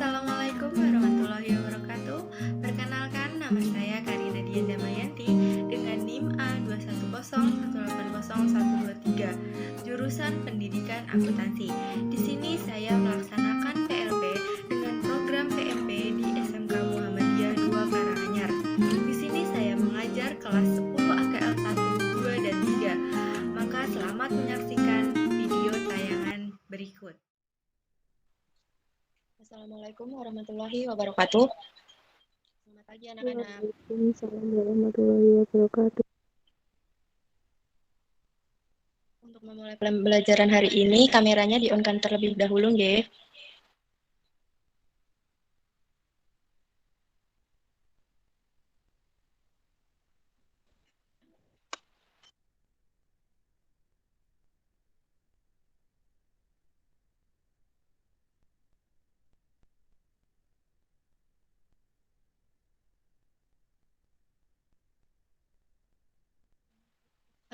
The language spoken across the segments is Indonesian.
Assalamualaikum warahmatullahi wabarakatuh. Perkenalkan, nama saya Karina Dian Damayanti dengan NIM A210180123, jurusan Pendidikan Akuntansi. Di sini saya melaksanakan PLP dengan program PMP di SMK Muhammadiyah 2 Karanganyar. Di sini saya mengajar kelas 10 AKL 1, 2, dan 3. Maka selamat menyaksikan video tayangan berikut. Assalamualaikum warahmatullahi wabarakatuh. Selamat pagi anak-anak. Waalaikumsalam warahmatullahi wabarakatuh. Untuk memulai pembelajaran hari ini, kameranya di-on-kan terlebih dahulu, nggih.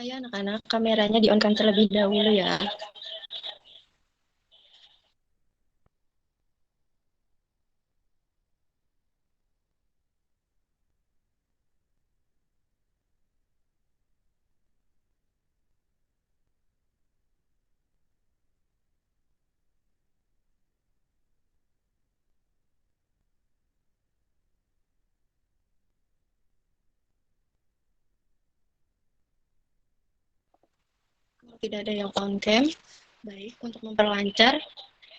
Ayo anak-anak, kameranya di-on-kan terlebih dahulu ya. Kalau tidak ada yang on-cam, baik, untuk memperlancar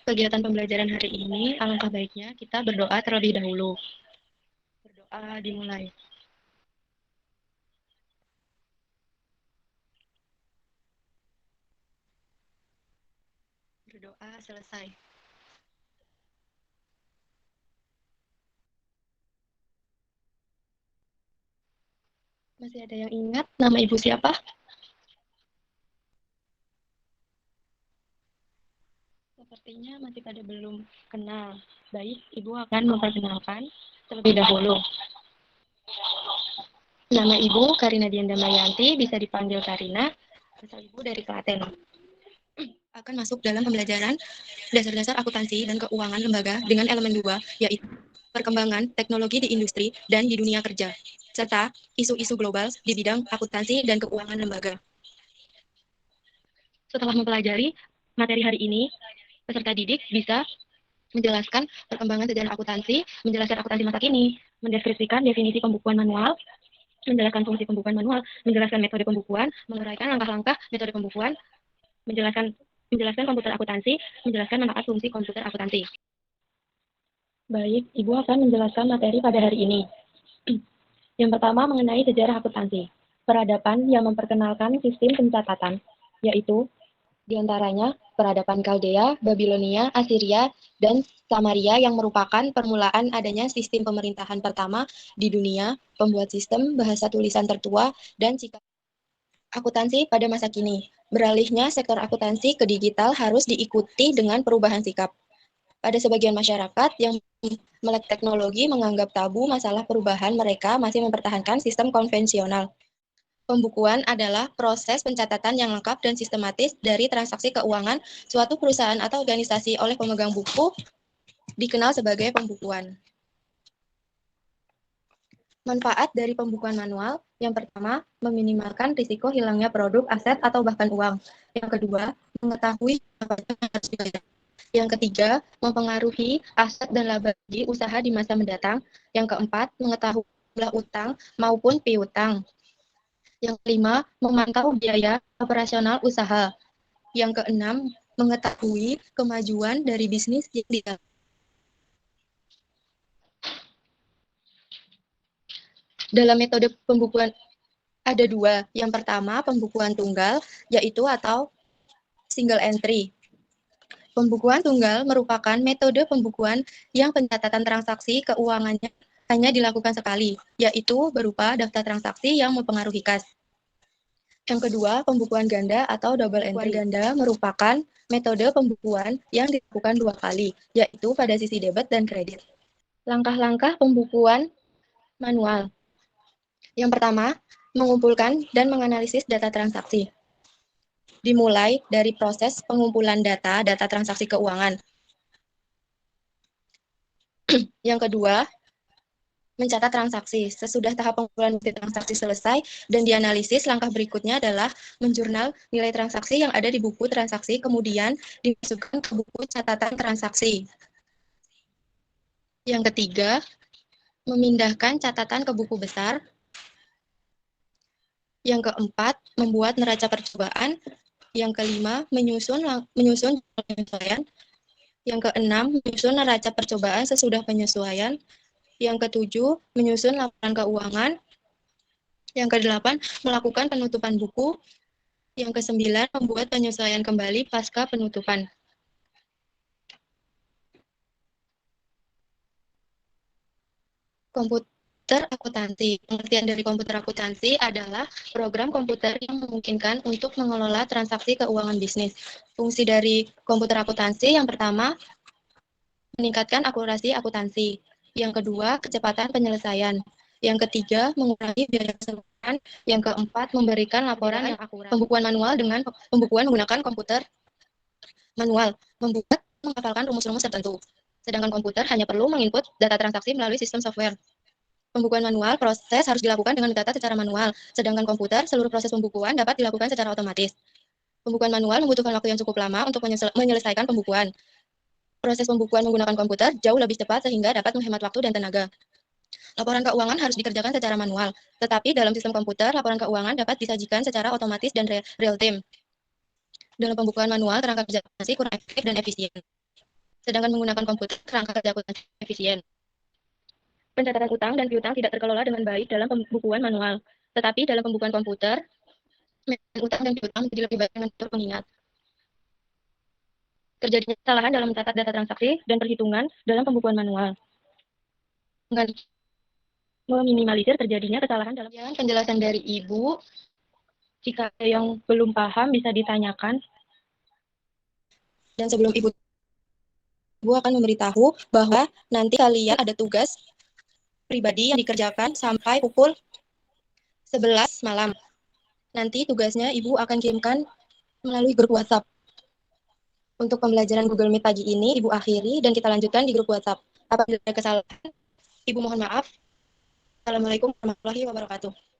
kegiatan pembelajaran hari ini, alangkah baiknya kita berdoa terlebih dahulu. Berdoa dimulai. Berdoa selesai. Masih ada yang ingat nama ibu siapa? Sepertinya masih pada belum kenal. Baik, ibu akan memperkenalkan terlebih dahulu. Nama ibu Karina Dian Damayanti, bisa dipanggil Karina, asal ibu dari Klaten. Akan masuk dalam pembelajaran dasar-dasar akuntansi dan keuangan lembaga dengan elemen 2, yaitu perkembangan teknologi di industri dan di dunia kerja, serta isu-isu global di bidang akuntansi dan keuangan lembaga. Setelah mempelajari materi hari ini, peserta didik bisa menjelaskan perkembangan sejarah akuntansi, menjelaskan akuntansi masa kini, mendeskripsikan definisi pembukuan manual, menjelaskan fungsi pembukuan manual, menjelaskan metode pembukuan, menguraikan langkah-langkah metode pembukuan, menjelaskan komputer akuntansi, menjelaskan manfaat fungsi komputer akuntansi. Baik, Ibu akan menjelaskan materi pada hari ini. Yang pertama mengenai sejarah akuntansi. Peradaban yang memperkenalkan sistem pencatatan, yaitu diantaranya peradaban Kaldea, Babilonia, Assyria, dan Samaria yang merupakan permulaan adanya sistem pemerintahan pertama di dunia, pembuat sistem bahasa tulisan tertua, dan sikap akuntansi pada masa kini. Beralihnya sektor akuntansi ke digital harus diikuti dengan perubahan sikap. Pada sebagian masyarakat yang melek teknologi menganggap tabu masalah perubahan, mereka masih mempertahankan sistem konvensional. Pembukuan adalah proses pencatatan yang lengkap dan sistematis dari transaksi keuangan suatu perusahaan atau organisasi oleh pemegang buku, dikenal sebagai pembukuan. Manfaat dari pembukuan manual, yang pertama, meminimalkan risiko hilangnya produk, aset, atau bahkan uang. Yang kedua, mengetahui apa yang harus dibayar. Yang ketiga, mempengaruhi aset dan laba bagi usaha di masa mendatang. Yang keempat, mengetahui jumlah utang maupun piutang. Yang kelima, memantau biaya operasional usaha. Yang keenam, mengetahui kemajuan dari bisnis yang dilakukan. Dalam metode pembukuan ada dua. Yang pertama, pembukuan tunggal, yaitu atau single entry. Pembukuan tunggal merupakan metode pembukuan yang pencatatan transaksi keuangannya hanya dilakukan sekali, yaitu berupa daftar transaksi yang mempengaruhi kas. Yang kedua, pembukuan ganda atau double entry. Pembukuan ganda merupakan metode pembukuan yang dilakukan dua kali, yaitu pada sisi debit dan kredit. Langkah-langkah pembukuan manual. Yang pertama, mengumpulkan dan menganalisis data transaksi. Dimulai dari proses pengumpulan data transaksi keuangan. Yang kedua, mencatat transaksi. Sesudah tahap pengumpulan bukti transaksi selesai dan dianalisis, langkah berikutnya adalah menjurnal nilai transaksi yang ada di buku transaksi, kemudian dimasukkan ke buku catatan transaksi. Yang ketiga, memindahkan catatan ke buku besar. Yang keempat, membuat neraca percobaan. Yang kelima, menyusun penyesuaian. Yang keenam, menyusun neraca percobaan sesudah penyesuaian. Yang ketujuh, menyusun laporan keuangan. Yang kedelapan, melakukan penutupan buku. Yang kesembilan, membuat penyesuaian kembali pasca penutupan. Komputer akuntansi. Pengertian dari komputer akuntansi adalah program komputer yang memungkinkan untuk mengelola transaksi keuangan bisnis. Fungsi dari komputer akuntansi yang pertama, meningkatkan akurasi akuntansi. Yang kedua, kecepatan penyelesaian. Yang ketiga, mengurangi biaya keseluruhan. Yang keempat, memberikan laporan yang akurat. Pembukuan manual dengan pembukuan menggunakan komputer manual, membuat menghafalkan rumus-rumus tertentu. Sedangkan komputer hanya perlu menginput data transaksi melalui sistem software. Pembukuan manual, proses harus dilakukan dengan mencatat secara manual. Sedangkan komputer, seluruh proses pembukuan dapat dilakukan secara otomatis. Pembukuan manual membutuhkan waktu yang cukup lama untuk menyelesaikan pembukuan. Proses pembukuan menggunakan komputer jauh lebih cepat sehingga dapat menghemat waktu dan tenaga. Laporan keuangan harus dikerjakan secara manual, tetapi dalam sistem komputer, laporan keuangan dapat disajikan secara otomatis dan real-time. Dalam pembukuan manual, kerangka kerja akuntansi kurang efektif dan efisien. Sedangkan menggunakan komputer, kerangka kerja akuntansi efisien. Pencatatan utang dan piutang tidak terkelola dengan baik dalam pembukuan manual, tetapi dalam pembukuan komputer, utang dan piutang menjadi lebih baik dengan fitur pengingat. Terjadinya kesalahan dalam mencatat data transaksi dan perhitungan dalam pembukuan manual. Dengan meminimalisir terjadinya kesalahan dalam penjelasan dari Ibu. Jika ada yang belum paham bisa ditanyakan. Dan sebelum Ibu akan memberitahu bahwa nanti kalian ada tugas pribadi yang dikerjakan sampai pukul 11 malam. Nanti tugasnya Ibu akan kirimkan melalui grup WhatsApp. Untuk pembelajaran Google Meet pagi ini Ibu akhiri dan kita lanjutkan di grup WhatsApp. Apabila ada kesalahan, Ibu mohon maaf. Assalamualaikum warahmatullahi wabarakatuh.